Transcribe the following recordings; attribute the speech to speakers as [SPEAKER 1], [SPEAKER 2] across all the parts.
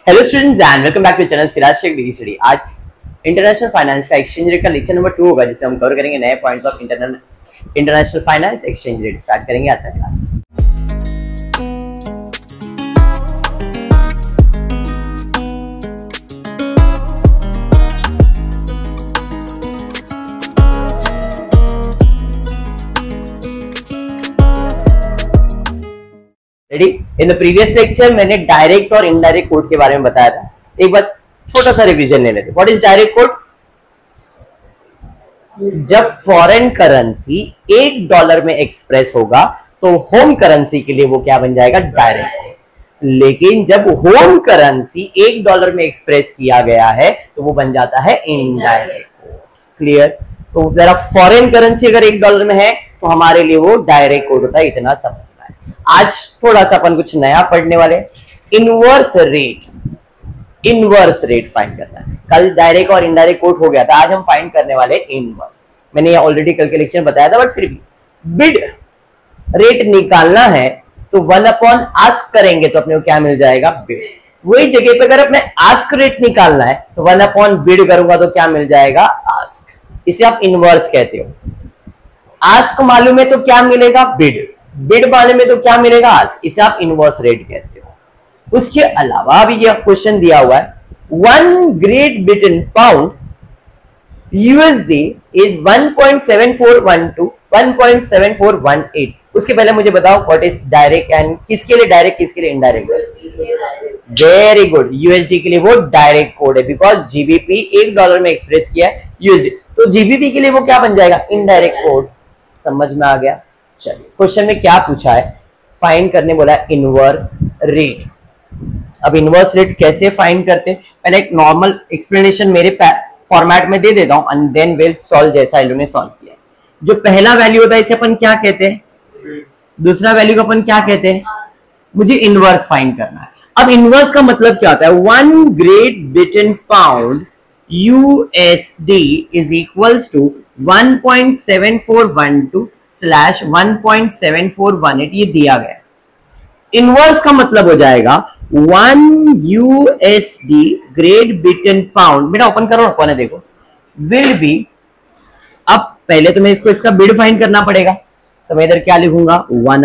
[SPEAKER 1] Hello students and welcome back to channel Siraj Shaikh degree study. आज international finance का exchange rate का lecture number 2 होगा, जिसमें हम कवर करेंगे नए points of international finance exchange rate. Start करेंगे आज का class. Ready? In the previous lecture मैंने डायरेक्ट और इनडायरेक्ट कोड के बारे में बताया था। एक बार छोटा सा रिवीजन ले लेते हैं। What is direct code? जब फॉरेन करेंसी $1 में एक्सप्रेस होगा तो होम करेंसी के लिए वो क्या बन जाएगा? Direct code. लेकिन जब होम करेंसी $1 में एक्सप्रेस किया गया है तो वो बन जाता है इनडायरेक्ट कोड। क्लियर? तो जरा फॉरेन करेंसी अगर $1 में है तो हमारे लिए वो डायरेक्ट कोड होता है, इतना समझना है। आज थोड़ा सा अपन कुछ नया पढ़ने वाले। इनवर्स रेट फाइंड करना है। कल डायरेक्ट और इनडायरेक्ट कोड हो गया था, आज हम फाइंड करने वाले इनवर्स। मैंने ये ऑलरेडी कल के लेक्चर में बताया था, बट फिर भी बिड रेट निकालना है तो 1 आस्क करेंगे तो अपने को क्या मिल जाएगा? बिड। वही जगह पे अगर अपने आस्क रेट निकालना है तो 1 बिड करूंगा तो क्या मिल जाएगा? आस्क। इसे आप इनवर्स कहते हो। आस्क मालूम है तो क्या मिलेगा? बिड। बिड मालूम है तो क्या मिलेगा? आस्क। इसे आप इनवर्स रेट कहते हो। उसके अलावा अभी ये क्वेश्चन दिया हुआ है, 1 Great Britain pound USD is 1.7412 1.7418। उसके पहले मुझे बताओ व्हाट इज डायरेक्ट एंड किसके लिए डायरेक्ट, किसके लिए इनडायरेक्ट? Very good. यूएसडी के लिए वो डायरेक्ट कोड है, बिकॉज जीबीपी $1 में एक्सप्रेस किया है यूएसडी, तो जीबीपी के लिए वो क्या बन जाएगा? Indirect code. समझ में आ गया? चलिए, क्वेश्चन में क्या पूछा है? फाइंड करने बोला है इनवर्स रेट। अब इनवर्स रेट कैसे फाइंड करते हैं? पहले एक नॉर्मल एक्सप्लेनेशन मेरे फॉर्मेट में दे देता हूं एंड देन विल सॉल्व जैसा इन लोगों ने सॉल्व किया। जो पहला वैल्यू होता है इसे अपन क्या कहते हैं? दूसरा वैल्यू को अपन क्या कहते हैं? मुझे इनवर्स फाइंड करना है। अब इनवर्स का मतलब क्या होता है? 1 Great Britain pound USD is equals to 1.7412/1.7418। ये दिया गया। इनवर्स का मतलब हो जाएगा 1 USD ग्रेट ब्रिटेन पाउंड। बेटा ओपन करो, कौन है देखो, विल बी। अब पहले तो मैं इसका बिड फाइंड करना पड़ेगा, तो मैं इधर क्या लिखूंगा? 1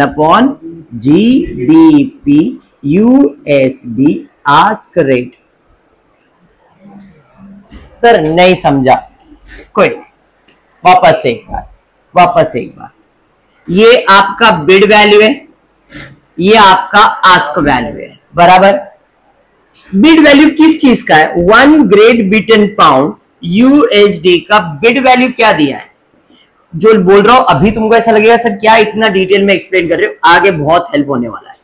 [SPEAKER 1] upon GBP USD ask rate. Sir नहीं समझा, कोई वापस एक बार। ये आपका बिड वैल्यू है, ये आपका आस्क वैल्यू है, बराबर। बिड वैल्यू किस चीज का है? 1 ग्रेट ब्रिटेन पाउंड USD का बिड वैल्यू क्या दिया है? जो बोल रहा हूं अभी तुमको ऐसा लगेगा सर क्या इतना डिटेल में एक्सप्लेन कर रहे हो, आगे बहुत हेल्प होने वाला है।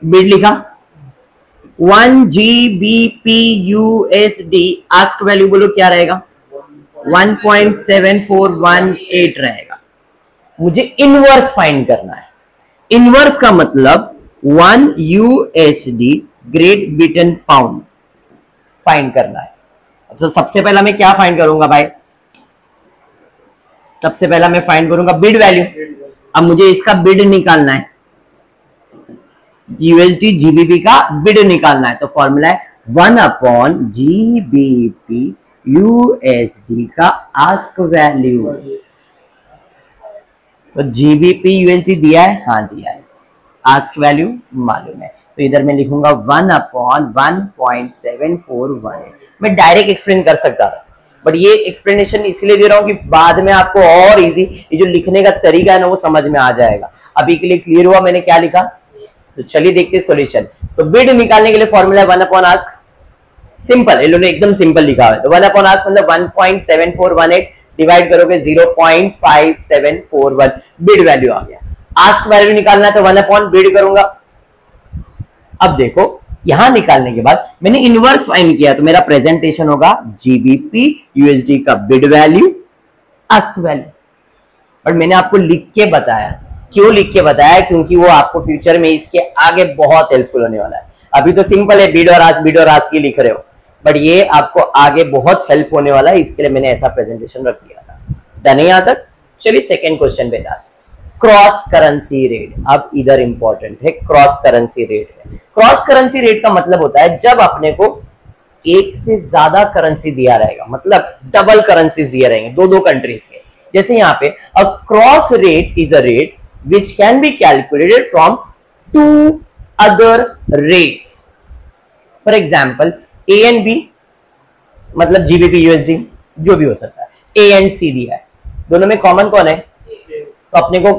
[SPEAKER 1] बिड लिखा 1 GBP USD, आस्क वैल्यू बोलो क्या रहेगा? 1.7418 रहेगा। मुझे इनवर्स फाइंड करना है। इनवर्स का मतलब 1 USD great Britain pound find करना है। तो सबसे पहला मैं क्या फाइंड करूंगा भाई? सबसे पहला मैं फाइंड करूंगा बिड वैल्यू। अब मुझे इसका बिड निकालना है, USD GBP का बिड निकालना है, तो फॉर्मूला है 1 upon GBP USD का आस्क वैल्यू। तो GBP USD दिया है? हाँ दिया है। आस्क वैल्यू मालूम है, तो इधर मैं लिखूंगा 1 upon 1.7418। मैं डायरेक्ट एक्सप्लेन कर सकता था, बट ये एक्सप्लेनेशन इसलिए दे रहा हूं कि बाद में आपको और इजी ये जो लिखने का तरीका है ना वो समझ में आ जाएगा। अभी के लिए क्लियर हुआ मैंने क्या लिखा? तो चलिए देखते हैं सॉल्यूशन। तो बिड निकालने के लिए फॉर्मूला 1 upon आस्क। सिंपल, इन्होंने एकदम सिंपल लिखा है। तो 1 upon आस्क मतलब 1.7418 डिवाइड करोगे 0.5741, बिड वैल्यू आ गया। आस्क वैल्यू निकालना है तो 1 upon बिड करूंगा। अब देखो यहां निकालने के बाद मैंने इनवर्स फाइंड किया, तो मेरा प्रेजेंटेशन होगा GBP USD का बिड वैल्यू आस्क वैल्यू। और मैंने आपको लिख के बताया। क्यों लिख के बताया? क्योंकि वो आपको फ्यूचर में इसके आगे बहुत हेल्पफुल होने वाला है। अभी तो सिंपल है, बिड और आस्क ही लिख रहे हो, बट ये आपको आगे बहुत हेल्प होने वाला है, इसके लिए मैंने ऐसा प्रेजेंटेशन रख दिया था। डन है यहां तक? चलिए सेकेंड क्वेश्चन पे जाते। Cross currency rate. अब इधर इंपॉर्टेंट है cross currency rate. Cross currency rate का मतलब होता है जब अपने को एक से ज्यादा करेंसी दिया रहेगा, मतलब डबल करेंसीज दिए रहेंगे दो दो कंट्रीज के। जैसे यहाँ पे a cross rate is a rate which can be calculated from two other rates. For example A and B, मतलब जीबीपी यूएसडी जो भी हो सकता है, ए एंड सी दिया है, दोनों में कॉमन कौन है? तो अपने को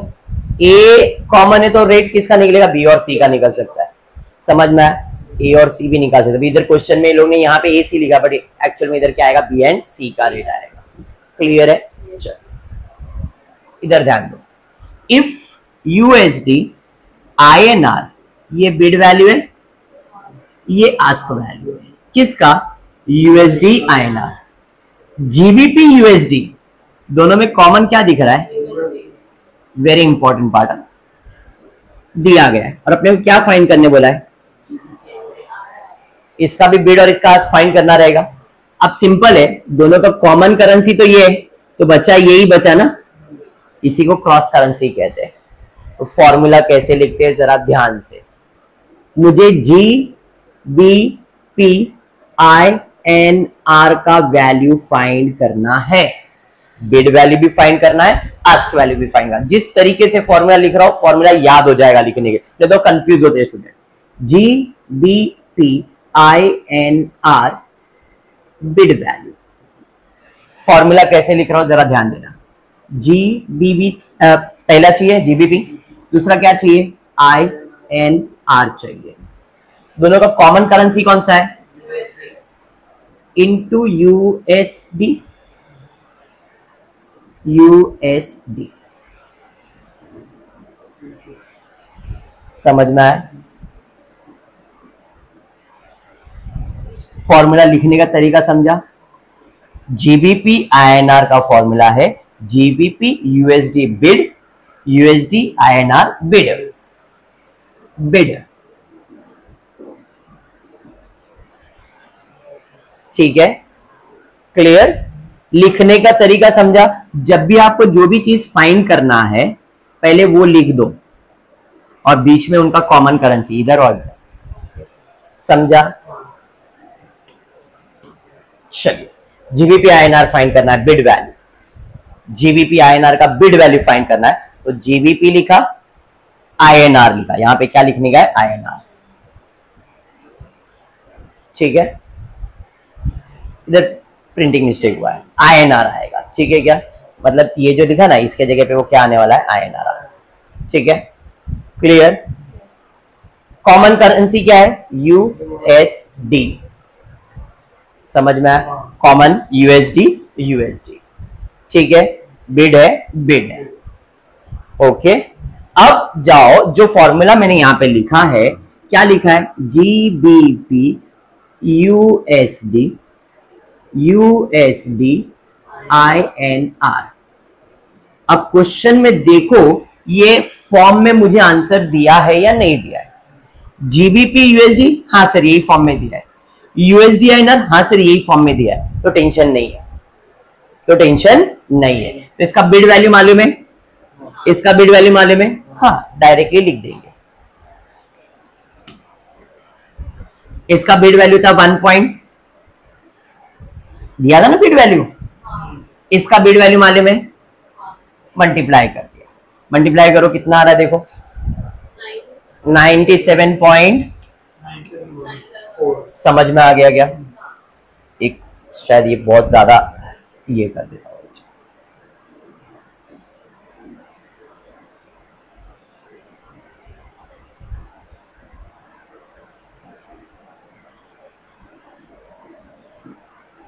[SPEAKER 1] ए कॉमन है तो रेट किसका निकलेगा? बी और सी का निकल सकता है। समझ में आया? ए और सी भी निकाल सकते। इधर क्वेश्चन में लोग ने यहाँ पे ए सी लिखा, बट एक्चुअल में इधर क्या आएगा? बी एंड सी का रेट आएगा। क्लियर है? चलो इधर ध्यान दो। इफ यूएसडी आईएनआर, ये बिड वैल्यू है, ये आस्क वैल्यू है किसका? USD INR. जीबीपी यूएसडी दोनों में कॉमन क्या दिख रहा है? वेरी इंपॉर्टेंट पार्ट दिया गया है और अपने को क्या फाइंड करने बोला है? इसका भी बिड और इसका आस्क फाइंड करना रहेगा। अब सिंपल है, दोनों का कॉमन करेंसी तो ये है, तो बचा यही बचा ना, इसी को क्रॉस करेंसी कहते हैं। तो फॉर्मूला कैसे लिखते हैं जरा ध्यान से। मुझे G B P I N R का वैल्यू फाइंड करना है, बिड वैल्यू भी फाइंड करना है, आस्क वैल्यू भी फाइंड करना है। जिस तरीके से फॉर्मूला लिख रहा हूं फॉर्मूला याद हो जाएगा लिखने के, नहीं तो कंफ्यूज होते हैं student. G B P I N R bid value, formula कैसे लिख रहा हूं जरा ध्यान देना। जी बी बी पहला चाहिए जीबीपी, दूसरा क्या चाहिए? आई एन आर चाहिए। दोनों का कॉमन करेंसी कौन सा है? Into USD, USD. समझ में आया? फॉर्मूला लिखने का तरीका समझा? जीबीपी आईएनआर का फॉर्मूला है GBP USD bid, USD INR bid, bid. ठीक है, क्लियर? लिखने का तरीका समझा? जब भी आपको जो भी चीज फाइंड करना है पहले वो लिख दो और बीच में उनका कॉमन करेंसी इधर और इधर। समझा? चलिए, जीबीपी आईएनआर फाइंड करना है, बिड वैल्यू, जीबीपी आईएनआर का बिड वैल्यू फाइंड करना है। तो जीबीपी लिखा, आईएनआर लिखा, यहां पे क्या लिखने का है? आईएनआर। ठीक है, इधर प्रिंटिंग मिस्टेक हुआ है, आईएनआर आएगा। ठीक है, क्या मतलब ये जो लिखा ना इसके जगह पे वो क्या आने वाला है? आईएनआर आएगा। ठीक है, क्लियर? कॉमन करेंसी क्या है? यूएसडी। समझ में आया? Common USD, USD. ठीक है, बिड है, बिड है। ओके, अब जाओ, जो फॉर्मूला मैंने यहां पे लिखा है, क्या लिखा है? GBP USD, USD INR. अब क्वेश्चन में देखो ये फॉर्म में मुझे आंसर दिया है या नहीं दिया है? जीबीपी यूएसडी, हाँ सर यही फॉर्म में दिया है। यूएसडी आईएनआर, हाँ सर यही फॉर्म में दिया है। तो टेंशन नहीं है, तो टेंशन नहीं है। तो इसका बिड वैल्यू मालूम है, इसका बिड वैल्यू मालूम है, हाँ डायरेक्टली लिख देंगे। इसका बिड वैल्यू था 1 पॉइंट, दिया था ना बिड वैल्यू। इसका बिड वैल्यू मालूम है, मल्टीप्लाई कर दिया। मल्टीप्लाई करो कितना आ रहा है देखो, 97 पॉइंट। समझ में आ गया क्या? एक शायद ये बहुत ज्यादा ये कर देता हूं।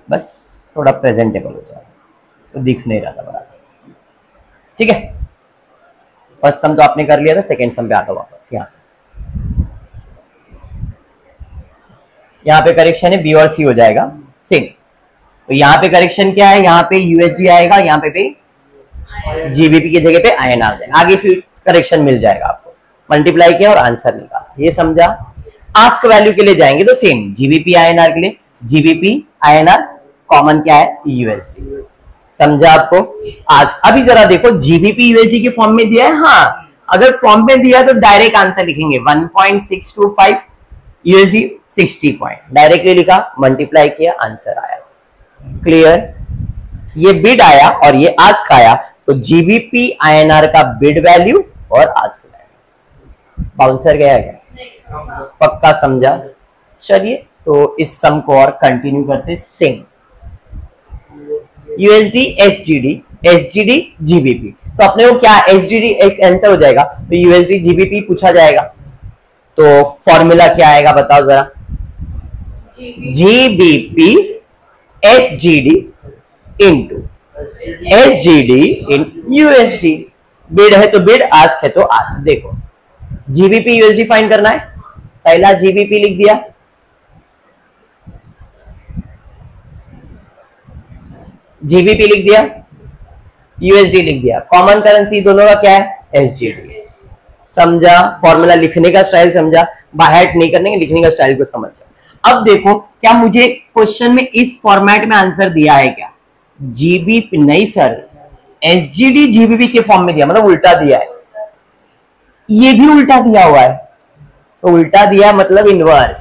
[SPEAKER 1] बस थोड़ा प्रेजेंटेबल हो जाए तो दिख नहीं रहा था बराबर। ठीक है, फर्स्ट सम तो आपने कर लिया था, सेकेंड सम पे आता वापस। यहाँ पे करेक्शन है, बी और सी हो जाएगा सेम। तो यहाँ पे करेक्शन क्या है? यहाँ पे यूएसडी आएगा, यहाँ पे जीबीपी की जगह पे आईएनआर जाएगा। आगे फिर करेक्शन मिल जाएगा आपको। मल्टीप्लाई किया और आंसर निकाला, ये समझा? आस्क वैल्यू के लिए जाएंगे तो सेम, जीबीपी आईएनआर के लिए जीबीपी आईएनआर, कॉमन क्या है? यूएसडी। समझा आपको? आज अभी जरा देखो जीबीपी यूएसडी के फॉर्म में दिया है। हाँ, अगर फॉर्म में दिया है तो डायरेक्ट आंसर लिखेंगे 1.625 यूएसडी 60 पॉइंट, डायरेक्टली लिखा, मल्टीप्लाई किया, आंसर आया। क्लियर? ये बिड आया और ये आस्क आया, तो जीबीपी आईएनआर का बिड वैल्यू और आस्क वैल्यू। बाउंसर गया क्या? पक्का समझा? चलिए तो इस सम को और कंटिन्यू करते। सेम यूएसडी एसजीडी, एसजीडी जीबीपी, तो अपने को क्या एसजीडी एक आंसर हो जाएगा, तो यूएसडी जीबीपी पूछा जाएगा, तो फॉर्मूला क्या आएगा बताओ जरा? GBP SGD into SGD in USD. Bid है तो बिड, आस्क है तो आस्क। देखो जीबीपी यूएसडी फाइंड करना है, पहला जीबीपी लिख दिया, जीबीपी लिख दिया, यूएसडी लिख दिया, कॉमन करेंसी दोनों का क्या है? एसजीडी। समझा? फॉर्मूला लिखने का स्टाइल समझा, बाहर नहीं करने, लिखने का स्टाइल को समझा। अब देखो क्या मुझे क्वेश्चन में इस फॉर्मेट में आंसर दिया है क्या? जीबीपी नहीं सर, एसजीडी जीबीपी के फॉर्म में दिया, मतलब उल्टा दिया है। ये भी उल्टा दिया हुआ है, तो उल्टा दिया मतलब इनवर्स।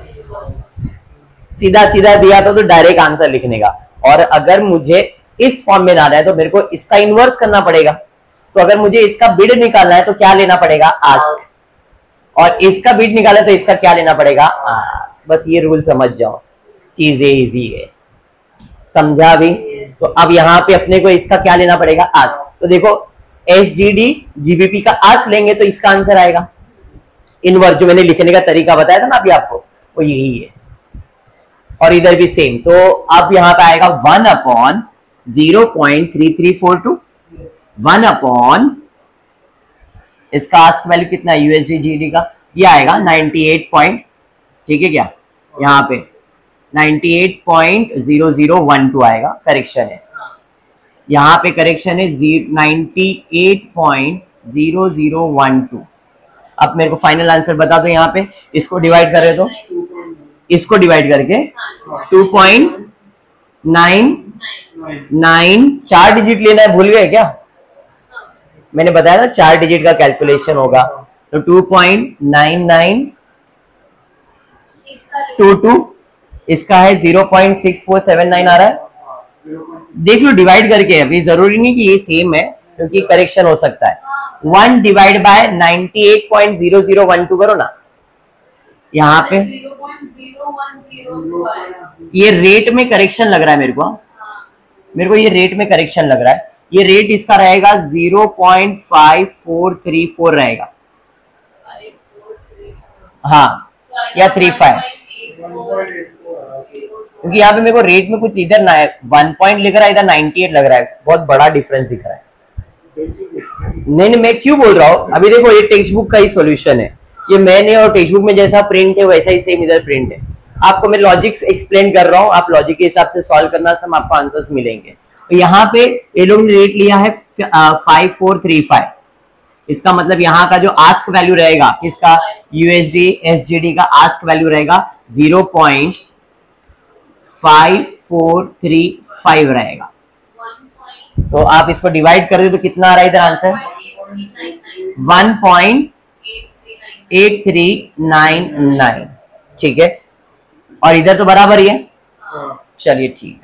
[SPEAKER 1] सीधा सीधा दिया तो डायरेक्ट आंसर लिखने का, और अगर मुझे इस फॉर्म में लाना है तो मेरे को इसका इनवर्स करना पड़ेगा। तो अगर मुझे इसका बिड निकालना है तो क्या लेना पड़ेगा? आस्क। और इसका बिड निकाला तो इसका क्या लेना पड़ेगा? आस्क। बस ये रूल समझ जाओ, चीजें इजी है। समझा भी? तो अब यहाँ पे अपने को इसका क्या लेना पड़ेगा? आस्क। तो देखो एसजीडी जीबीपी का आस्क लेंगे तो इसका आंसर आएगा इनवर्स, जो मैंने लिखने का तरीका बताया था ना अभी आपको, वो यही है। और इधर भी सेम, तो अब यहाँ पे आएगा 1/0.3342, 1 इसका आस्क वैल्यू कितना है यूएसडी जीडी का? ये आएगा 98 पॉइंट, ठीक है क्या? यहाँ पे 98.0012 आएगा, करेक्शन है यहाँ पे, करेक्शन है 98.0012। अब मेरे को फाइनल आंसर बता दो। यहाँ पे इसको डिवाइड कर रहे तो इसको डिवाइड करके 2.99, 4 डिजिट लेना है, भूल गए क्या? मैंने बताया था 4 डिजिट का कैलकुलेशन होगा, तो 2.9922, इसका है 0.6479 आ रहा है। देख लो डिवाइड करके, अभी जरूरी नहीं कि ये सेम है क्योंकि करेक्शन हो सकता है। 1 डिवाइड बाय 98.0012 करो ना, यहाँ पे 0.0102 ये रेट में करेक्शन लग रहा है मेरे को ये रेट में करेक्शन लग रहा है। ये रेट इसका रहेगा 0.5434 रहेगा, हाँ, या 35, क्योंकि यहाँ पे मेरे को रेट में कुछ इधर 1 पॉइंट लिख रहा है, इधर 98 लग रहा है, बहुत बड़ा डिफरेंस दिख रहा है। नहीं मैं क्यों बोल रहा हूँ, अभी देखो ये टेक्स्ट बुक का ही सॉल्यूशन है, ये मैंने और टेक्स्ट बुक में जैसा प्रिंट है वैसा ही सेम इधर प्रिंट है। आपको मैं लॉजिक एक्सप्लेन कर रहा हूँ, आप लॉजिक के हिसाब से सॉल्व करना, सब आपको आंसर्स मिलेंगे। तो यहाँ पे ये लोग ने रेट लिया है 5435, इसका मतलब यहाँ का जो आस्क वैल्यू रहेगा किसका? यूएसडी एसजीडी का आस्क वैल्यू रहेगा 0.5435 रहेगा। तो आप इसको डिवाइड कर दो तो कितना आ रहा है इधर आंसर? 1.8399, ठीक है, और इधर तो बराबर ही है। चलिए ठीक है,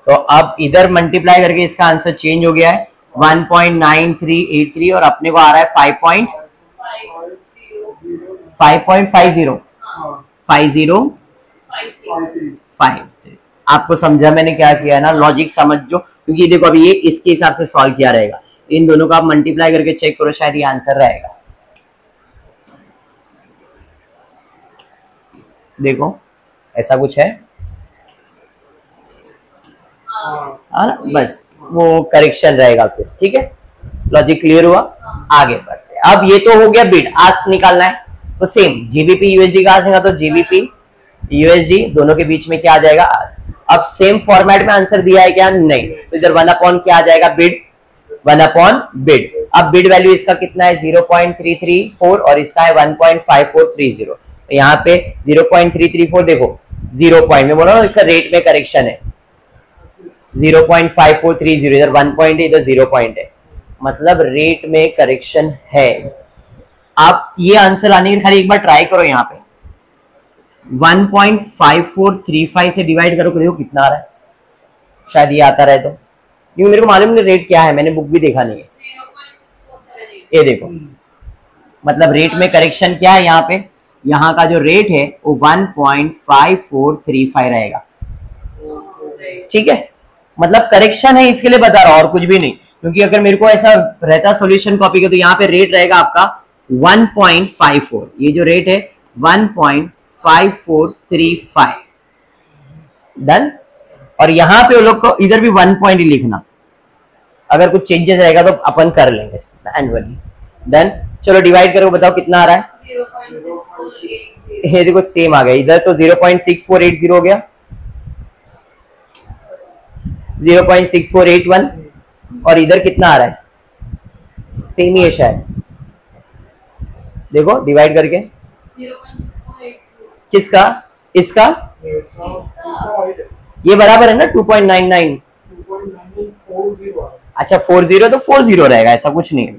[SPEAKER 1] तो अब इधर मल्टीप्लाई करके इसका आंसर चेंज हो गया है 1.9383 और अपने को आ रहा है 5.5053। आपको समझा मैंने क्या किया है ना? लॉजिक समझ जो, क्योंकि देखो अभी ये इसके हिसाब से सॉल्व किया रहेगा, इन दोनों का आप मल्टीप्लाई करके चेक करो, शायद ये आंसर रहेगा। देखो ऐसा कुछ है बस वो करेक्शन रहेगा फिर, ठीक है। लॉजिक क्लियर हुआ? आगे बढ़ते हैं। अब ये तो हो गया बिड, आस्क निकालना है, तो सेम जीबीपी यूएसडी का आस्क है, तो जीबीपी यूएसडी दोनों के बीच में क्या आ जाएगा? आस्क। अब सेम फॉर्मेट में आंसर दिया है क्या? नहीं, तो इधर 1 अपॉन क्या आ जाएगा? Bid, 1 upon bid. अब बिड वैल्यू इसका कितना है? 0.334 और इसका है 1.5430। तो यहाँ पे 0.334 देखो 0 पॉइंट में बोला ना, इसका रेट में करेक्शन है 0.5430, इधर 1 पॉइंट है, इधर 0 पॉइंट है, मतलब रेट में करेक्शन है। आप ये आंसर लाने के खाली एक बार ट्राई करो, यहाँ पे 1.5435 से डिवाइड करो, देखो कितना आ रहा है, शायद ये आता रहे तो, क्योंकि मेरे को मालूम नहीं रेट क्या है, मैंने बुक भी देखा नहीं है। ये देखो मतलब रेट में करेक्शन क्या है, यहाँ पे यहाँ का जो रेट है वो 1.5435 रहेगा, ठीक है, मतलब करेक्शन है, इसके लिए बता रहा हूं और कुछ भी नहीं, क्योंकि अगर मेरे को ऐसा रहता सॉल्यूशन कॉपी का तो यहाँ पे रेट रहेगा आपका 1.54, ये जो रेट है 1.5435, डन। और यहाँ पे वो लोग को इधर भी 1 पॉइंट ही लिखना, अगर कुछ चेंजेस रहेगा तो अपन कर लेंगे मैन्युअली, डन। चलो डिवाइड करो, बताओ कितना आ रहा है। 0.6480। ये देखो सेम आ गया, इधर तो 0.6480 हो गया, 0.6481, और इधर कितना आ रहा है, सेम ही है शायद, देखो डिवाइड करके
[SPEAKER 2] 0.6480।
[SPEAKER 1] किसका, इसका ये बराबर है ना 2.99, अच्छा 40 तो 40 रहेगा, ऐसा कुछ नहीं है।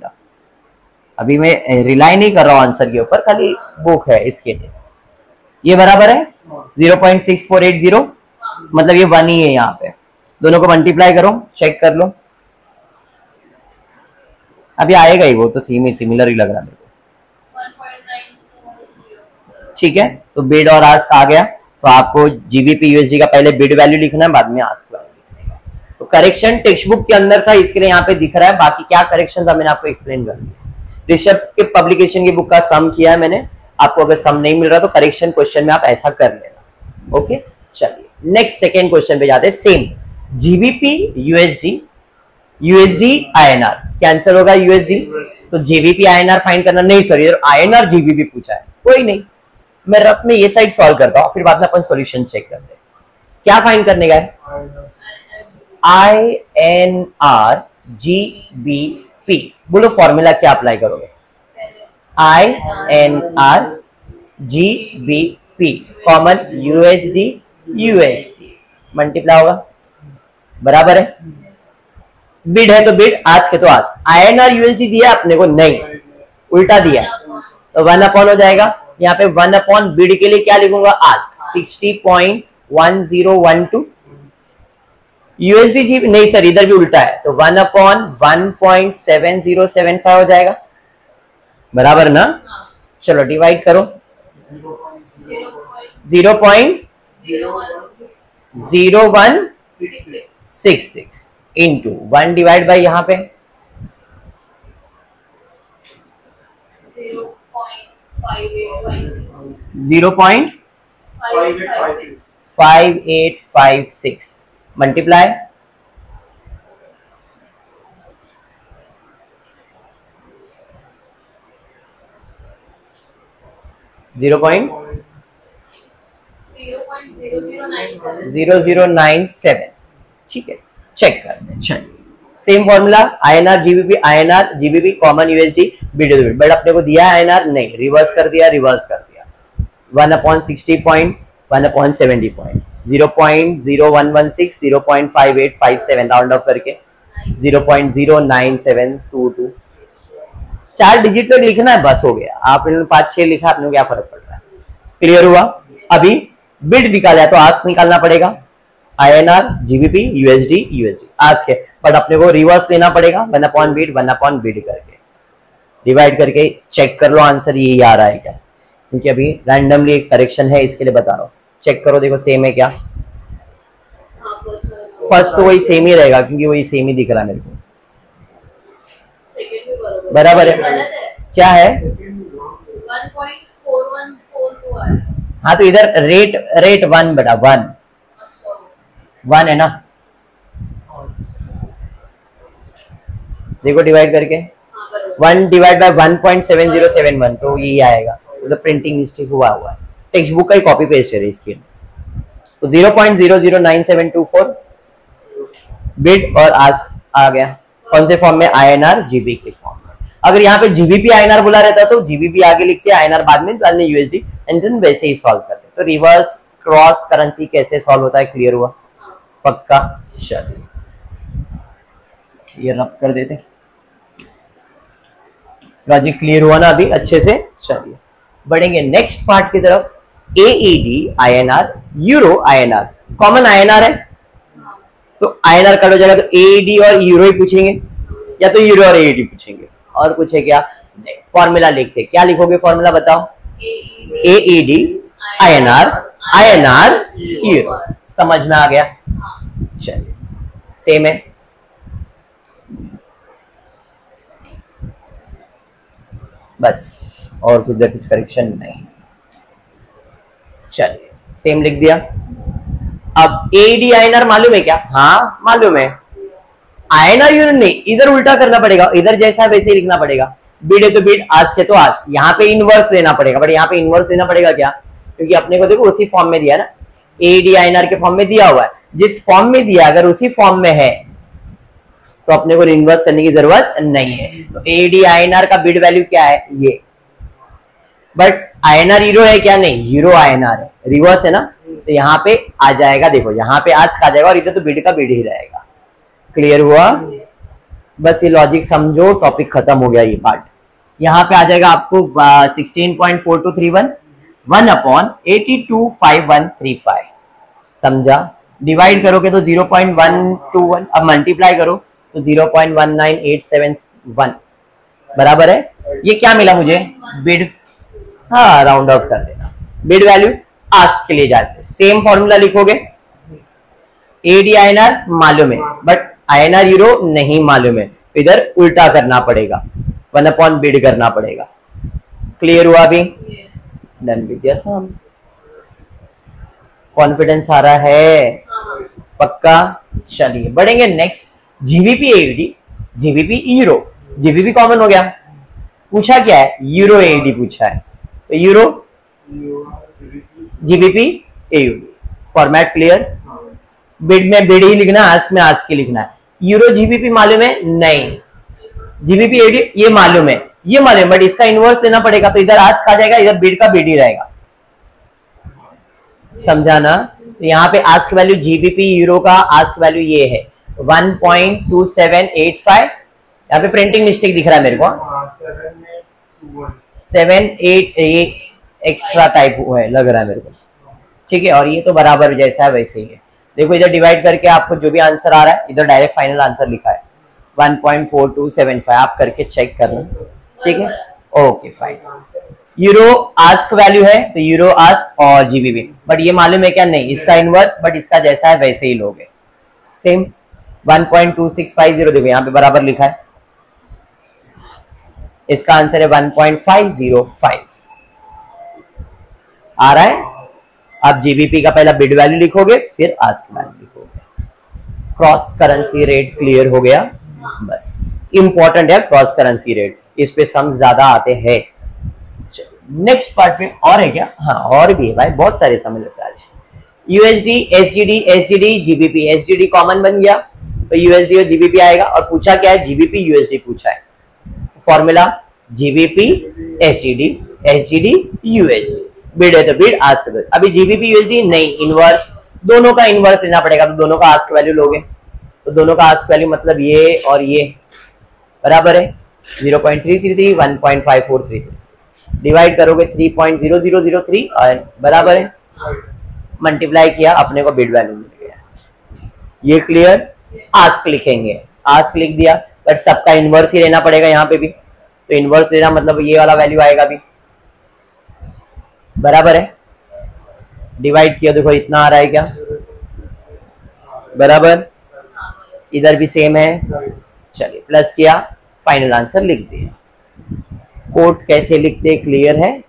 [SPEAKER 1] अभी मैं रिलाई नहीं कर रहा हूँ आंसर के ऊपर, खाली बुक है इसके लिए। ये बराबर है 0.6480, मतलब ये 1 ही है, यहाँ पे दोनों को मल्टीप्लाई करो, चेक कर लो, अभी आएगा ही, वो तो सेम ही सिमिलर ही लग रहा है मेरे को,
[SPEAKER 2] 1.940।
[SPEAKER 1] ठीक है। तो बिड और आस्क आ गया, तो आपको जीबीपी यूएसडी का पहले बिड वैल्यू लिखना है, बाद में आस्क वैल्यू लिखना है। तो करेक्शन टेक्स्ट बुक के अंदर था, इसके लिए यहाँ पे दिख रहा है, बाकी क्या करेक्शन था मैंने आपको एक्सप्लेन कर दिया। ऋषभ के पब्लिकेशन की बुक का सम किया है मैंने, आपको अगर सम नहीं मिल रहा तो करेक्शन क्वेश्चन में आप ऐसा कर लेना, ओके। चलिए नेक्स्ट सेकेंड क्वेश्चन पे जाते हैं, same GBP USD, USD INR, cancel होगा यूएसडी, तो जीबीपी आईएनआर फाइंड करना, नहीं सॉरी आईएनआर जीबीपी पूछा है, कोई नहीं, मैं रफ में ये साइड सॉल्व करता हूँ, फिर बाद में अपन सॉल्यूशन चेक करते हैं। क्या फाइंड करने का है, आईएनआर जीबीपी, बोलो फॉर्मूला क्या अप्लाई करोगे, INR GBP common USD USD multiply होगा, बराबर है। बिड है तो बिड, आस्क है तो आस्क, आईएनआर यूएसडी दिया अपने को, नहीं उल्टा दिया, तो 1 अपॉन हो जाएगा, यहाँ पे 1 अपॉन बिड के लिए क्या लिखूंगा, आस्क 60.1012, यूएसडी जी नहीं सर इधर भी उल्टा है, तो 1 अपॉन 1.7075 हो जाएगा, बराबर ना। चलो डिवाइड करो, 0.0166 इंटू 1 डिवाइड बाई यहाँ पे 0.5856 मल्टीप्लाई 0.0097, ठीक है, चेक कर लें। चलिए same formula, INR GBP, INR GBP common USD, bid to bid, but अपने को दिया आईएनआर नहीं, रिवर्स कर दिया 1 upon 60 point 1 upon 70 point, 0.0116 0.5857 round off करके 0.09722, 4 डिजिट तक लिखना है, बस हो गया। आपने 5-6 लिखा, आपने क्या फर्क पड़ रहा है, क्लियर हुआ। अभी बिड निकाला है तो आस्क निकालना पड़ेगा, INR GBP USD USD ask है, बट अपने को रिवर्स देना पड़ेगा, 1 अपॉन बिड करके डिवाइड करके चेक कर लो आंसर यही आ रहा है क्या, क्योंकि अभी रैंडमली एक करेक्शन है, इसके लिए बता रहा हूँ, चेक करो देखो सेम है क्या। फर्स्ट तो वही सेम ही रहेगा, क्योंकि वही सेम ही दिख रहा है मेरे को, बराबर है, क्या है
[SPEAKER 2] 1.4142।
[SPEAKER 1] हाँ तो इधर रेट 1 बटा 1 है ना, देखो डिवाइड करके 1 डिवाइड बाय 1.7071, तो यही आएगा, मतलब प्रिंटिंग मिस्टेक हुआ है, टेक्स्ट बुक का ही कॉपी पेस्ट है इसके, तो 0.009724 बिड और आस्क आ गया, कौन से फॉर्म में, आईएनआर जीबी के फॉर्म में। अगर यहाँ पे जीबीपी आईएनआर बोला रहता तो जीबीपी आगे लिखते, आईएनआर बाद में यूएसडी, एंड देन वैसे ही सॉल्व करते, तो रिवर्स क्रॉस करेंसी कैसे सॉल्व होता है, क्लियर हुआ? पक्का? चलिए ये रब कर देते, लॉजिक क्लियर हुआ ना अभी अच्छे से? चलिए बढ़ेंगे नेक्स्ट पार्ट की तरफ। AED INR, euro INR, common INR है तो INR कट हो जाएगा, तो AED और यूरो ही पूछेंगे या तो यूरो और AED पूछेंगे, और कुछ है क्या? नहीं। फॉर्मूला लिखते, क्या लिखोगे फॉर्मूला बताओ? AED INR, INR यूरो, समझ में आ गया? चलिए सेम है। बस और कुछ कुछ करेक्शन नहीं, चलिए सेम लिख दिया। अब AED INR मालूम है क्या? हाँ मालूम है। INR यूरो नहीं, इधर उल्टा करना पड़ेगा, इधर जैसा वैसे ही लिखना पड़ेगा। बिड है तो बिड, आस्क है तो आस्क, यहाँ पे इनवर्स लेना पड़ेगा, बट यहाँ पे इनवर्स लेना पड़ेगा क्या? क्योंकि अपने को देखो उसी फॉर्म में दिया ना, AED INR के फॉर्म में दिया हुआ है, जिस फॉर्म में दिया अगर उसी फॉर्म में है तो अपने को इन्वर्स करने की जरूरत नहीं है। तो AED INR का बिड वैल्यू क्या है? ये। बट INR यूरो है क्या? नहीं, यूरो INR है, रिवर्स है ना, तो यहाँ पे आ जाएगा, देखो यहाँ पे आस्क आ जाएगा और इधर तो बिड का बिड ही रहेगा। क्लियर हुआ? बस ये लॉजिक समझो, टॉपिक खत्म हो गया ये पार्ट। यहाँ पे आ जाएगा आपको 16.4231 1/825135, समझा? डिवाइड करोगे तो 0.121, अब मल्टीप्लाई करो तो 0.19871 बराबर है। ये क्या मिला मुझे? बिड। हाँ राउंड ऑफ कर देना, बिड वैल्यू आस्क के लिए जाते, सेम फॉर्मूला लिखोगे। AED INR मालूम है बट INR यूरो नहीं मालूम है, इधर उल्टा करना पड़ेगा, 1/बिड करना पड़ेगा। क्लियर हुआ अभी? डन विद यस, हम कॉन्फिडेंस आ रहा है? पक्का? चलिए बढ़ेंगे next. GBP AED, GBP euro, GBP common हो गया, पूछा क्या है? यूरो AED पूछा है, तो euro GBP AED, format clear? Bid में बिड ही लिखना, आस्क में आस्क ही लिखना है। यूरो GBP मालूम है? नहीं। GBP AED ये मालूम है, ये मालूम है, बट इसका इनवर्स लेना पड़ेगा, तो इधर आस्क आ जाएगा, इधर बिड का बिड ही रहेगा, समझा ना? तो यहाँ पे आस्क वैल्यू GBP यूरो का आस्क वैल्यू ये है 1.2785, यहाँ पे प्रिंटिंग मिस्टेक दिख रहा है मेरे को, 7-8 एक्स्ट्रा टाइप हुआ है लग रहा है मेरे को, ठीक है। और ये तो बराबर जैसा है वैसे ही है, देखो इधर डिवाइड करके आपको जो भी आंसर आ रहा है इधर डायरेक्ट फाइनल आंसर लिखा है 1.4275, आप करके चेक कर लो, ठीक है। Okay fine. Euro ask value है तो यूरो आस्क और GBP, बट ये मालूम है क्या? नहीं, इसका इनवर्स, बट इसका जैसा है वैसे ही लोगे, सेम 1.2650, देखो यहाँ पे बराबर लिखा है, इसका आंसर है 1.505 आ रहा है। आप GBP का पहला बिड वैल्यू लिखोगे फिर आस्क वैल्यू लिखोगे। क्रॉस करेंसी रेट क्लियर हो गया, बस इंपॉर्टेंट है क्रॉस करेंसी रेट, इस पे सम ज्यादा आते हैं। नेक्स्ट पार्ट में और है क्या? हाँ और भी है भाई, बहुत सारे सम लेते हैं आज। USD, SGD, SGD, GBP, SGD common बन गया तो USD और GBP आएगा, और पूछा क्या है? GBP USD पूछा है, formula GBP SGD, SGD USD, bid है तो बिड, आस्क तो। अभी GBP USD नहीं, इनवर्स, दोनों का इनवर्स लेना पड़ेगा, तो दोनों का आस्क वैल्यू लोगे, तो दोनों का आस्क वैल्यू मतलब ये और ये बराबर है 0.333 1.5433, डिवाइड करोगे 3.0003 और बराबर है, मल्टीप्लाई किया अपने को बिड वैल्यू मिल गया। ये क्लियर? आस्क लिखेंगे, आस्क लिख दिया, बट सबका इनवर्स ही लेना पड़ेगा यहाँ पे भी, तो इनवर्स लेना मतलब ये वाला वैल्यू आएगा भी, बराबर है। डिवाइड किया, देखो इतना आ रहा है क्या? बराबर, इधर भी सेम है, चलिए प्लस किया, फाइनल आंसर लिख दिया। कोड कैसे लिखते क्लियर है?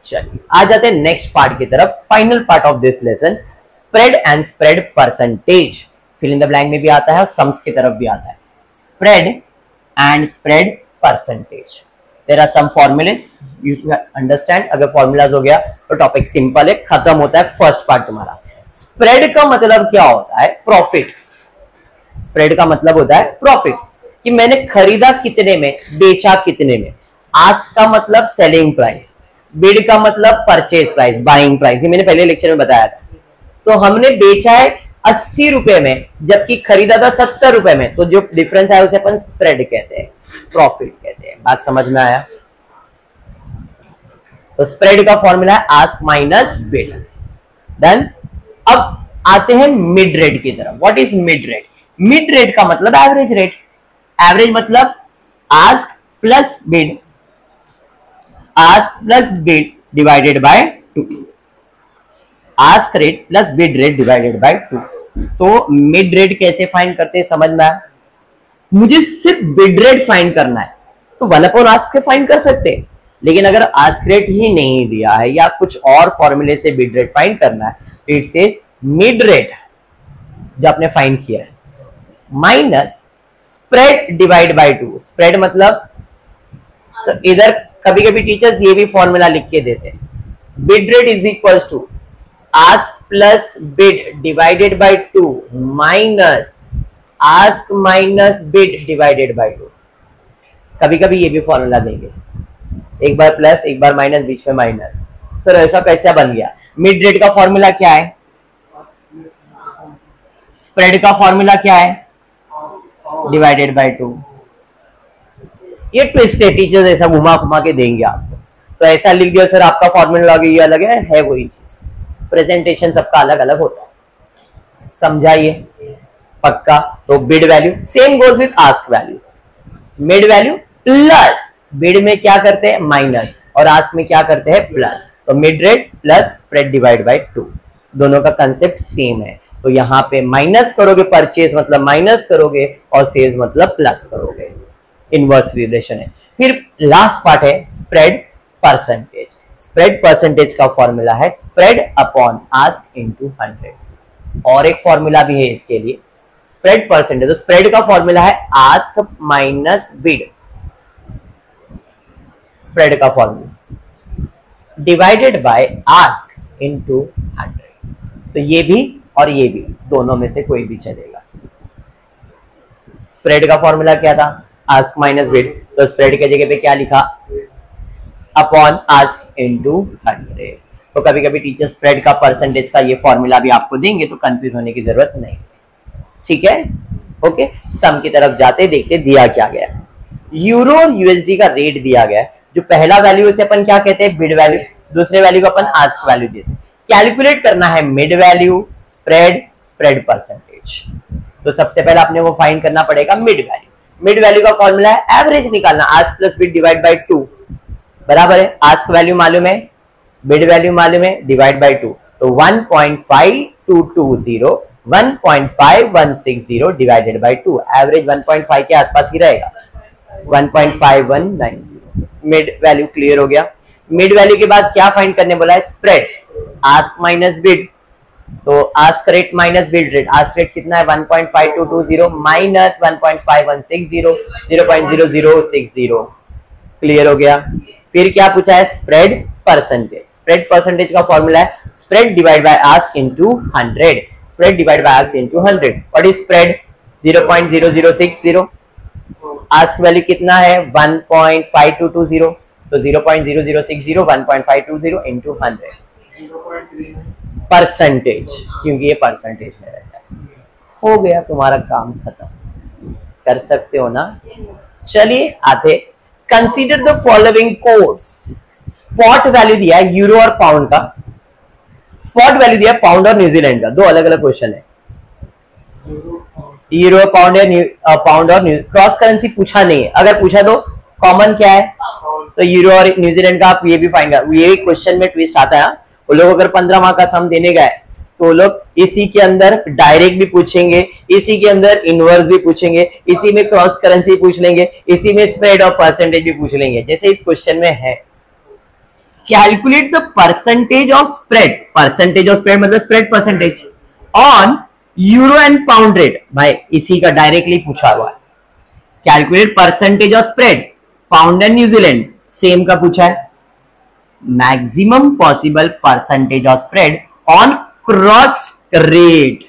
[SPEAKER 1] चलिए आ जाते हैं नेक्स्ट पार्ट की तरफ, final part of this lesson, spread and spread percentage. Fill in the blank में भी आता है और सम्स की तरफ भी आता है। Spread and spread percentage, there are some formulas you understand. अगर फॉर्मूलाज हो गया तो टॉपिक सिंपल है, खत्म होता है फर्स्ट पार्ट तुम्हारा। स्प्रेड का मतलब क्या होता है? प्रॉफिट। स्प्रेड का मतलब होता है प्रॉफिट, कि मैंने खरीदा कितने में, बेचा कितने में। आस्क का मतलब सेलिंग प्राइस, बिड का मतलब परचेज प्राइस, बाइंग प्राइस, ये मैंने पहले लेक्चर में बताया था। तो हमने बेचा है 80 रुपए में जबकि खरीदा था 70 रुपए में, तो जो डिफरेंस है उसे अपन स्प्रेड कहते हैं, प्रॉफिट कहते हैं। बात समझ में आया? तो स्प्रेड का फॉर्मूला है आस्क माइनस बिड। डन। अब आते हैं मिड रेट की तरफ। What is mid rate? Mid rate का मतलब एवरेज रेट। एवरेज मतलब ask plus bid, ask plus bid divided by 2, ask rate plus bid rate divided by 2। तो मिड रेट कैसे फाइंड करते हैं समझ में आया? मुझे सिर्फ बिड रेट फाइंड करना है तो 1 आस्क से फाइंड कर सकते हैं, लेकिन अगर आस्क रेट ही नहीं दिया है या कुछ और फॉर्मूले से बिड रेट फाइंड करना है तो इट सेज मिड रेट जो आपने फाइंड किया है minus spread divide by 2। Spread मतलब, तो इधर कभी कभी टीचर्स ये भी फॉर्मूला लिख के देते हैं, bid rate is equal to ask plus bid divided by 2 minus ask minus bid divided by 2। कभी कभी ये भी फॉर्मूला देंगे, एक बार प्लस एक बार माइनस, बीच में माइनस। तो ऐसा कैसा बन गया? मिड रेट का फॉर्मूला क्या है? स्प्रेड का फॉर्मूला क्या है? Divided by 2। ये ट्विस्ट है, टीचर्स ऐसा घुमा घुमा के देंगे आपको। तो ऐसा लिख दिया सर आपका फॉर्मूला ये अलग है वही चीज। प्रेजेंटेशन सबका अलग अलग होता है, समझाइए पक्का? तो bid value same goes with ask value. Mid value plus, bid में क्या करते हैं माइनस और आस्क में क्या करते हैं प्लस। तो mid rate plus spread divide by 2, दोनों का कंसेप्ट सेम है। तो यहाँ पे माइनस करोगे, परचेज मतलब माइनस करोगे और सेल्स मतलब प्लस करोगे, इनवर्स रिलेशन है। फिर लास्ट पार्ट है स्प्रेड परसेंटेज। स्प्रेड परसेंटेज का फॉर्मूला है स्प्रेड अपॉन आस्क इनटू 100। और एक फॉर्मूला भी है इसके लिए, स्प्रेड परसेंटेज। तो स्प्रेड का फॉर्मूला है आस्क माइनस बिड, स्प्रेड का formula divided by ask into 100। तो ये भी और ये भी, दोनों में से कोई भी चलेगा। स्प्रेड का फॉर्मूला क्या था? Ask minus bid. तो स्प्रेड के जगह पे क्या लिखा? Upon ask into 100। तो कभी कभी टीचर स्प्रेड का परसेंटेज का ये फॉर्मूला भी आपको देंगे तो कंफ्यूज होने की जरूरत नहीं है, ठीक है? ओके, सम की तरफ जाते देखते दिया क्या गया। यूरो और यूएसडी का रेट दिया गया है। जो पहला वैल्यू उसे अपन क्या कहते हैं? Bid value. दूसरे वैल्यू को अपन आस्क वैल्यू देते हैं। कैलकुलेट करना है mid value, spread, spread percentage. तो सबसे पहले आपने वो फाइंड करना पड़ेगा मिड वैल्यू। मिड वैल्यू का फॉर्मूला है एवरेज निकालना, ask plus bid divide by 2 बराबर है। आस्क वैल्यू मालूम है, बिड वैल्यू मालूम है, डिवाइड बाय 2। तो 1.5220 1.5160 डिवाइडेड बाय 2। एवरेज 1.5 के आसपास ही रहेगा, 1.5190। मिड वैल्यू क्लियर हो गया। मिड वैल्यू के बाद क्या फाइंड करने बोला है? Spread, ask minus bid. तो ask rate minus bid rate. Ask rate कितना है? 1.5220 माइनस 1.5160, 0.0060। क्लियर हो गया। फिर क्या पूछा है? Spread percentage. स्प्रेड परसेंटेज का फॉर्मूला है spread divide by ask into 100। Spread divide by ask into 100। What is spread? 0.0060। Ask value कितना है? 1.5220। तो 0.0060 1.520 इनटू 100 परसेंटेज, क्योंकि ये परसेंटेज में रहता है। हो गया, तुम्हारा काम खत्म। कर सकते हो ना? चलिए आते, consider the following codes. Spot value दिया है यूरो और पाउंड का, स्पॉट वैल्यू दिया पाउंड और न्यूजीलैंड का। दो अलग अलग क्वेश्चन है, यूरो पाउंड या पाउंड और क्रॉस करेंसी पूछा नहीं है। अगर पूछा तो कॉमन क्या है? तो यूरो और न्यूजीलैंड का आप ये भी फाइंड कर। ये क्वेश्चन में ट्विस्ट आता है। वो लोग अगर 15 मार्क का सम देने गए तो वो लोग इसी के अंदर डायरेक्ट भी पूछेंगे, इसी के अंदर इनवर्स भी पूछेंगे, इसी में क्रॉस करेंसी पूछ लेंगे, इसी में स्प्रेड और परसेंटेज भी पूछ लेंगे, जैसे इस क्वेश्चन में है। Calculate the percentage of spread. Percentage of spread मतलब spread percentage on euro and pound rate. भाई इसी का डायरेक्टली पूछा हुआ है। Calculate percentage of spread pound and New Zealand, same का पूछा है। Maximum possible percentage of spread on cross rate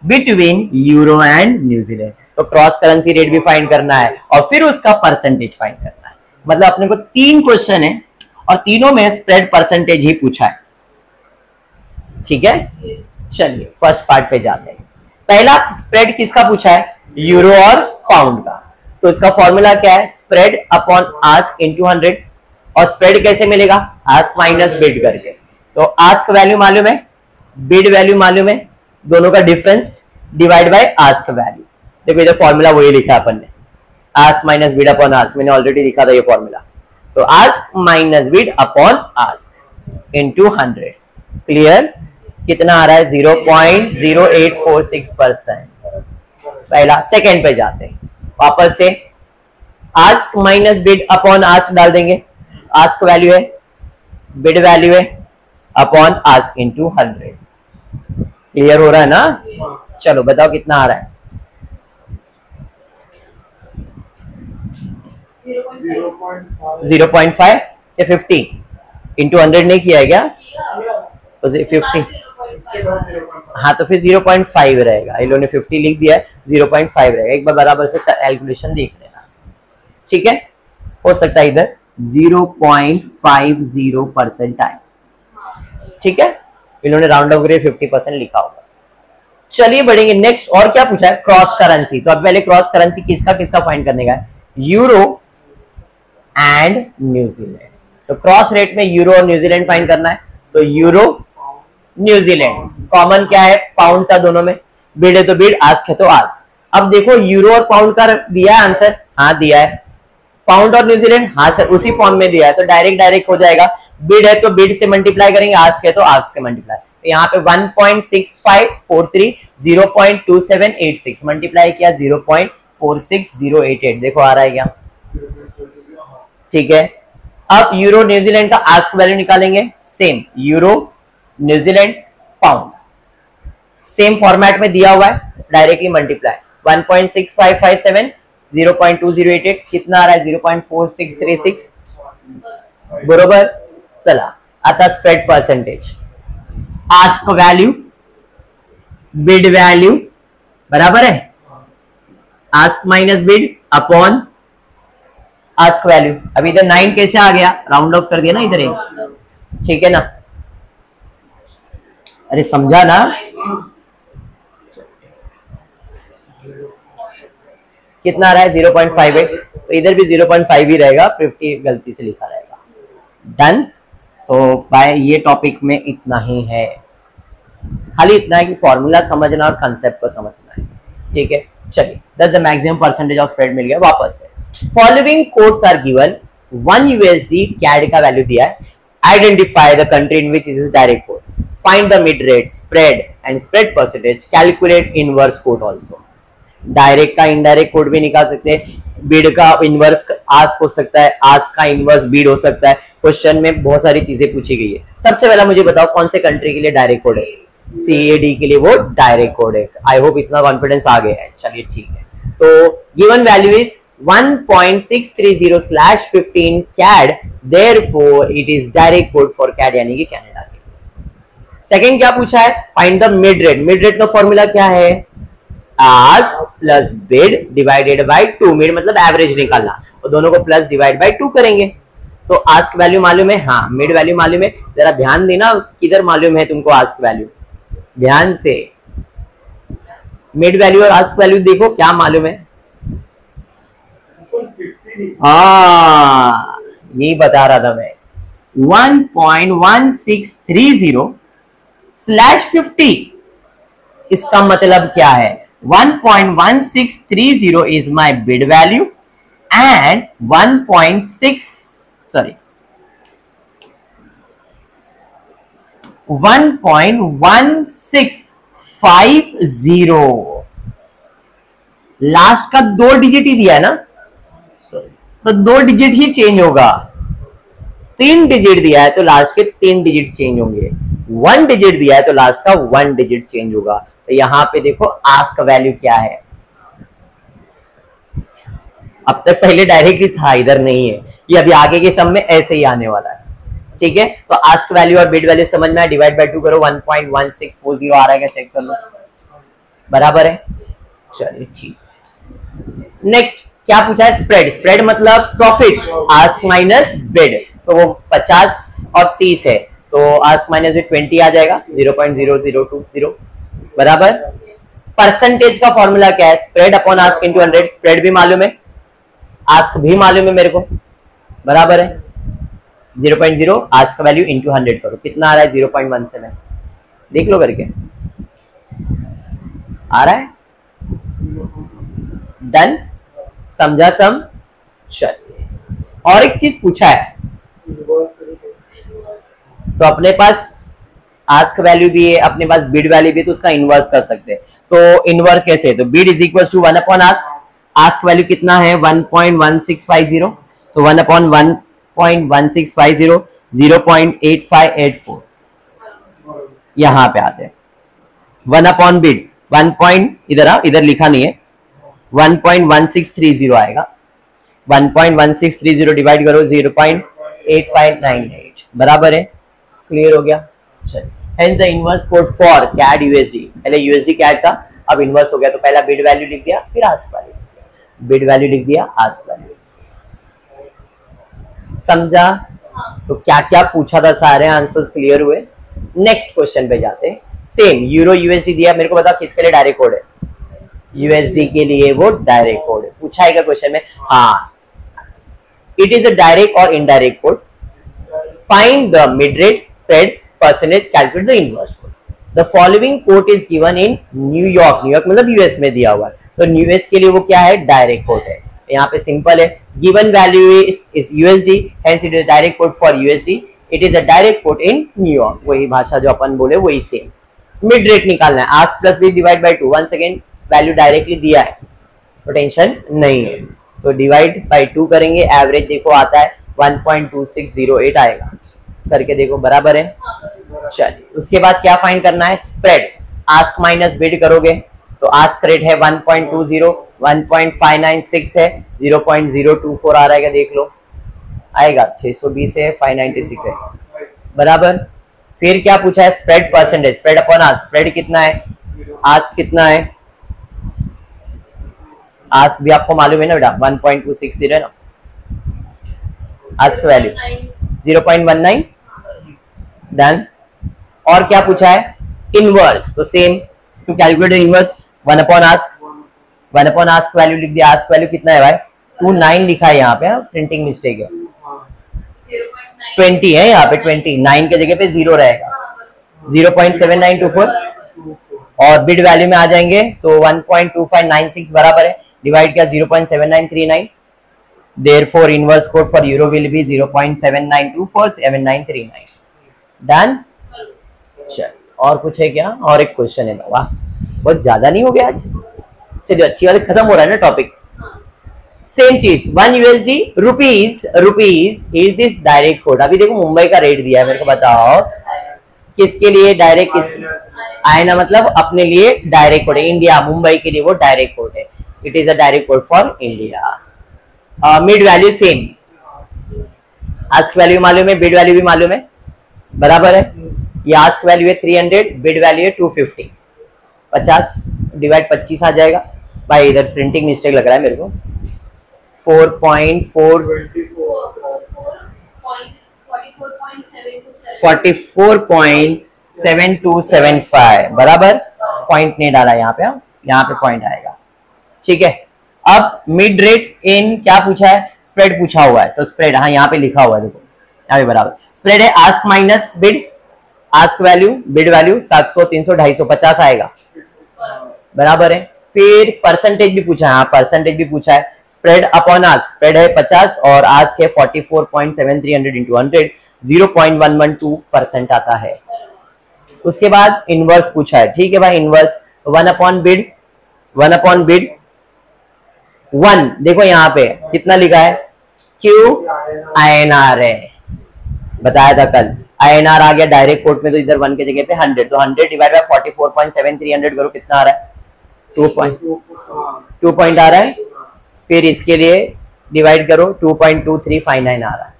[SPEAKER 1] between euro and New Zealand. तो क्रॉस करेंसी रेट भी फाइंड करना है और फिर उसका परसेंटेज फाइंड करना है। मतलब अपने को 3 क्वेश्चन है और तीनों में स्प्रेड परसेंटेज ही पूछा है, ठीक है? चलिए फर्स्ट पार्ट पे जाते हैं। पहला स्प्रेड किसका पूछा है? यूरो और पाउंड का। तो इसका फॉर्मूला क्या है? Spread upon ask into 100। और स्प्रेड कैसे मिलेगा? आस्क माइनस बिड करके। तो आस्क वैल्यू मालूम है, बिड वैल्यू मालूम है, दोनों का difference divide by ask value. देखो इधर फॉर्मूला वही लिखा है अपन ने, ask minus bid upon ask. मैंने ऑलरेडी लिखा था ये फॉर्मूला। तो ask minus bid upon ask into 100। Clear? कितना आ रहा है? 0.0846%। पहला। सेकेंड पे जाते हैं, वापस से ask minus bid upon ask डाल देंगे। आस्क वैल्यू है, बिड वैल्यू है, अपॉन आस्क इनटू 100। क्लियर हो रहा है ना? चलो बताओ कितना आ रहा है? 0.5 या 50 इंटू 100 नहीं किया है क्या? तो 50। हाँ तो फिर 0.5 रहेगा। इन लोगों ने 50 लिख दिया है, 0.5 रहेगा। एक बार बराबर से कैलकुलेशन देख लेना, ठीक है? हो सकता है इधर 0.50% आए, ठीक है? इन्होंने राउंड ऑफ करके 50% लिखा होगा। चलिए बढ़ेंगे नेक्स्ट। और क्या पूछा है? Cross currency. तो अब पहले क्रॉस करेंसी किसका किसका फाइंड करने का है? Euro and New Zealand. तो क्रॉस रेट में यूरो और न्यूजीलैंड फाइंड करना है। तो यूरो न्यूजीलैंड, कॉमन क्या है? पाउंड था दोनों में। बिड है तो बिड, आस्क है तो आस्क। अब देखो यूरो और पाउंड का दिया है आंसर, हाँ दिया है। पाउंड और न्यूजीलैंड, हाँ सर उसी फॉर्म में दिया है, तो डायरेक्ट हो जाएगा। बिड है तो बिड से मल्टीप्लाई करेंगे, आस्क है तो आस्क से मल्टीप्लाई। तो यहाँ पे 1.6543 0.2786 मल्टीप्लाई किया 0.46088। देखो आ रहा है क्या? ठीक है। अब यूरो न्यूजीलैंड का आस्क वैल्यू निकालेंगे। Same euro New Zealand pound, same format में दिया हुआ है, डायरेक्टली मल्टीप्लाई। 1.6557 0.2088 कितना आ रहा है? 0.4636 बरोबर। चला आता spread percentage. Ask value bid value बराबर है ask minus bid upon ask value. अभी इधर 9 कैसे आ गया? राउंड ऑफ कर दिया ना इधर एक, ठीक है ना? अरे समझा ना? कितना आ रहा है? 0.58। तो इधर भी 0.5 ही रहेगा, 50 गलती से लिखा रहेगा। डन। तो बाय ये टॉपिक में इतना ही है, खाली इतना है कि फॉर्मूला समझना और कंसेप्ट को समझना है, ठीक है? चलिए, that's the maximum percentage of spread मिल गया। वापस से following codes are given. 1 USD CAD का वैल्यू दिया है। Identify the country in which is direct code, find the mid rate, spread and spread percentage, calculate inverse code also. Direct का indirect code भी निकाल सकते हैं। बिड का inverse ask हो सकता है, आस्क का इनवर्स बिड हो सकता है। क्वेश्चन में बहुत सारी चीजें पूछी गई है। सबसे पहला मुझे बताओ कौन से कंट्री के लिए डायरेक्ट कोड है? CAD के लिए वो डायरेक्ट कोड है। आई होप इतना कॉन्फिडेंस आ गया है। चलिए ठीक है। तो given value is 1.630/15 CAD, therefore it is direct code for CAD यानी कि कनाडा के। सेकंड क्या पूछा है? Find the mid rate. Mid rate का फॉर्मूला क्या है? Ask plus bid divided by 2। Mid मतलब एवरेज निकालना, और दोनों को प्लस डिवाइड बाय 2 करेंगे। तो आस्क वैल्यू मालूम है, हाँ। मिड वैल्यू मालूम है। जरा ध्यान देना किधर मालूम है तुमको आस्क वैल्यू, ध्यान से। मिड वैल्यू और आस्क वैल्यू देखो क्या मालूम है। हाँ यही बता रहा था मैं। 1.1630/50 इसका मतलब क्या है? 1.1630 is my bid value and 1.1650 last का 2 डिजिट ही दिया है ना, तो 2 डिजिट ही चेंज होगा। 3 डिजिट दिया है तो लास्ट के 3 डिजिट चेंज होंगे। 1 डिजिट दिया है तो लास्ट का 1 डिजिट चेंज होगा। तो यहां पे देखो आस्क वैल्यू क्या है। अब तक पहले डायरेक्टली था, इधर नहीं है। ये अभी आगे के सम में ऐसे ही आने वाला है, ठीक है? तो आस्क वैल्यू और बिड वैल्यू समझ में आया। डिवाइड बाय 2 करो, 1.1640 आ रहा है क्या? चेक कर लो, बराबर है। चलिए ठीक है। नेक्स्ट क्या पूछा है? स्प्रेड। स्प्रेड मतलब प्रॉफिट, आस्क माइनस बिड। तो वो 50 और 30 है, तो आस्क माइनस बिड 20 आ जाएगा, 0.0020 बराबर। परसेंटेज का फॉर्मूला क्या है? Spread upon ask into 100। Spread भी मालूम है, आस्क भी मालूम है मेरे को, बराबर है 0.0 आस्क वैल्यू इंटू 100 करो, कितना आ रहा है? 0.17। देख लो करके, आ रहा है? डन, समझा सम? चलिए, और एक चीज पूछा है, तो अपने पास आस्क वैल्यू भी है, अपने पास बिड वैल्यू भी है, तो उसका इनवर्स कर सकते हैं। तो इनवर्स कैसे? तो bid is equal to 1 upon ask. Ask value कितना है? 1.1650, तो 1 अपॉन 1.1650 0.8584 यहां पे आते हैं। 1 अपॉन बिड 1 पॉइंट, इधर लिखा नहीं है, 1.1630 आएगा। 1.1630 डिवाइड करो 0.8598 बराबर है। क्लियर हो गया? चलिए, hence the inverse code for CAD USD, पहले यूएसडी कैड था, अब इनवर्स हो गया, तो पहला बिड वैल्यू लिख दिया, फिर आस्क वैल्यू लिख दिया, बिड वैल्यू लिख दिया, आस्क वैल्यू। समझा? तो क्या क्या पूछा था, सारे आंसर्स क्लियर हुए। नेक्स्ट क्वेश्चन पे जाते हैं। सेम यूरो यूएसडी दिया, मेरे को बताओ किसके लिए डायरेक्ट कोड है? यूएसडी के लिए वो डायरेक्ट कोड है। पूछा है क्या क्वेश्चन में? हाँ, इट इज अ डायरेक्ट और indirect code. Find the mid rate, spread, percentage, calculate the inverse code. The following code is given in New York, New York मतलब यूएस में दिया हुआ है, तो यूएस के लिए वो क्या है? डायरेक्ट कोड है। यहाँ पे सिंपल है, given value is USD, hence it is direct code for USD, it is a direct code in New York. वही भाषा जो अपन बोले वही सेम। मिड रेट निकालना है, ask plus bid divide by 2। One second, value directly दिया है तो टेंशन नहीं है, तो डिवाइड बाय 2 करेंगे, एवरेज देखो आता है 1.2608 आएगा, करके देखो बराबर है। चलिए, उसके बाद क्या फाइंड करना है? स्प्रेड, आस्क माइनस बिड करोगे तो आस्क रेट है 1.20, 1.596 है, 0.024 आ रहा है, देख लो आएगा, 620 है, 596 है बराबर। फिर क्या पूछा है? Spread percentage, spread upon ask. Spread कितना है? आस्क कितना है? आस्क भी आपको मालूम है ना बेटा, 1.260 है ना आस्क वैल्यू, 0.19 डन। और क्या पूछा है? इनवर्स, तो same to calculate inverse 1 upon ask, 1 upon ask value लिख दिया। आस्क वैल्यू कितना है भाई? 29 लिखा है यहाँ पे, प्रिंटिंग मिस्टेक है, 20 है यहाँ पे, 29 के जगह पे 0 रहेगा, 0.7924। और बिड वैल्यू में आ जाएंगे तो 1.2596 बराबर है, डिवाइड किया 0.7939, therefore inverse code for euro will be 0.79247939 done. चलिए, और कुछ है क्या? और एक क्वेश्चन है बाबा, बहुत ज्यादा नहीं हो गया आज? चलिए, अच्छी बात, खत्म हो रहा है ना टॉपिक। सेम चीज, 1 USD rupees is this direct code. अभी देखो मुंबई का रेट दिया है, मेरे को बताओ किसके लिए डायरेक्ट, किस आयना मतलब अपने लिए डायरेक्ट कोड है, इंडिया मुंबई के लिए वो डायरेक्ट कोड है, it is a direct code for India. Mid value same, ask value मालूम है, बिड वैल्यू भी मालूम है बराबर है। ये आस्क वैल्यू है 300, बिड वैल्यू है 250, 50 डिवाइड 25 आ जाएगा भाई, इधर प्रिंटिंग मिस्टेक लग रहा है मेरे को, 44.7275 बराबर, पॉइंट नहीं डाला यहाँ पे, यहाँ पे पॉइंट आएगा, ठीक है। अब मिड रेट इन क्या पूछा है? स्प्रेड पूछा हुआ है, तो स्प्रेड हाँ यहाँ पे लिखा हुआ है, देखो यहाँ पे बराबर स्प्रेड है, ask minus bid, ask value bid value 700 300 250 50 आएगा बराबर है। फिर परसेंटेज भी पूछा है, हाँ परसेंटेज भी पूछा है, स्प्रेड अपॉन आस्क, स्प्रेड है 50 और आस्क है 44.7300 इंटू 100, 0.112% आता है। उसके बाद इनवर्स पूछा है, ठीक है भाई, inverse 1 upon bid, 1 upon bid 1, देखो यहाँ पे कितना लिखा है? QINR है, बताया था कल, INR आ गया डायरेक्ट कोड में, तो इधर 1 के जगह पे 100, तो 100 डिवाइड बाय 44.7300 करो, कितना आ रहा है? 2 पॉइंट आ रहा है। फिर इसके लिए डिवाइड करो, 2.2359 आ रहा है,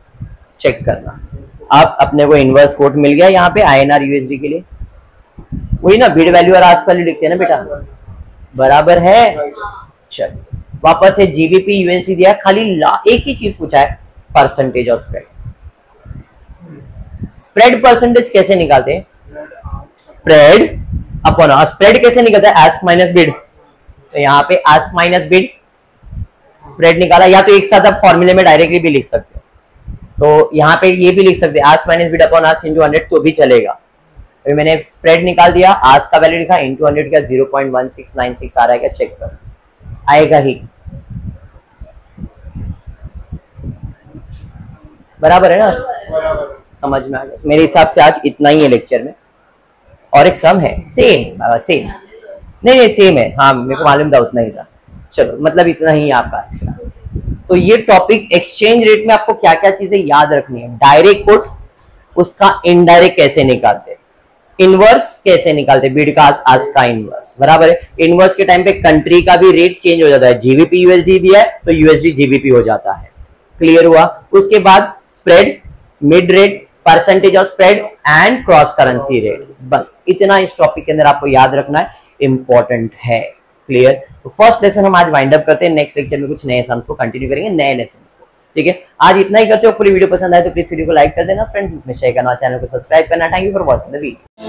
[SPEAKER 1] चेक करना। अब अपने को इनवर्स कोड मिल गया यहाँ पे INR USD के लिए, वही ना बिड वैल्यू और आस्क वैल्यू लिखते हैं ना बेटा, बराबर है। चलिए, वापस है GBP USD दिया, खाली एक ही चीज पूछा है, percentage of spread. Spread percentage कैसे निकालते हैं? स्प्रेड अपॉन स्प्रेड कैसे निकलता है? Ask minus bid. तो यहाँ पे आस्क माइनस बिड स्प्रेड निकाला, या तो एक साथ आप फॉर्मूले में डायरेक्टली भी लिख सकते हो। तो यहाँ पे ये भी लिख सकते हैं ask minus bid upon ask into 100, तो भी चलेगा। अभी मैंने स्प्रेड निकाल दिया, आस्क का वैल्यू लिखा, इंटू 100 का 0.1696 आ रहा है क्या चेक कर, आएगा ही, बराबर है ना? समझ में आ गया। मेरे हिसाब से आज इतना ही है लेक्चर में, और एक सम है सेम सेम, नहीं सेम है, हाँ मेरे को मालूम था उतना ही था। चलो मतलब इतना ही है आपका आज क्लास। तो ये टॉपिक एक्सचेंज रेट में आपको क्या क्या चीजें याद रखनी है, डायरेक्ट कोट, उसका इनडायरेक्ट कैसे निकालते, इनवर्स कैसे निकालते, बिड का आस्क का इनवर्स, बराबर है। इनवर्स के टाइम पे कंट्री का भी रेट चेंज हो जाता है, जीबीपी यूएसडी दिया है तो यूएसडी जीबीपी हो जाता है, क्लियर हुआ। उसके बाद spread, mid rate, percentage of spread and cross currency rate, बस इतना इस टॉपिक के अंदर आपको याद रखना है, इंपॉर्टेंट है, क्लियर। तो फर्स्ट लेसन हम आज वाइंड अप करते हैं, नेक्स्ट लेक्चर में कुछ नए सम्स को कंटिन्यू करेंगे, नए लेसन्स को, ठीक है। आज इतना ही करते हो, पूरी वीडियो पसंद आए तो प्लीज वीडियो को लाइक कर देना, फ्रेंड्स में शेयर करना, चैनल को सब्सक्राइब करना। Thank you for watching the video.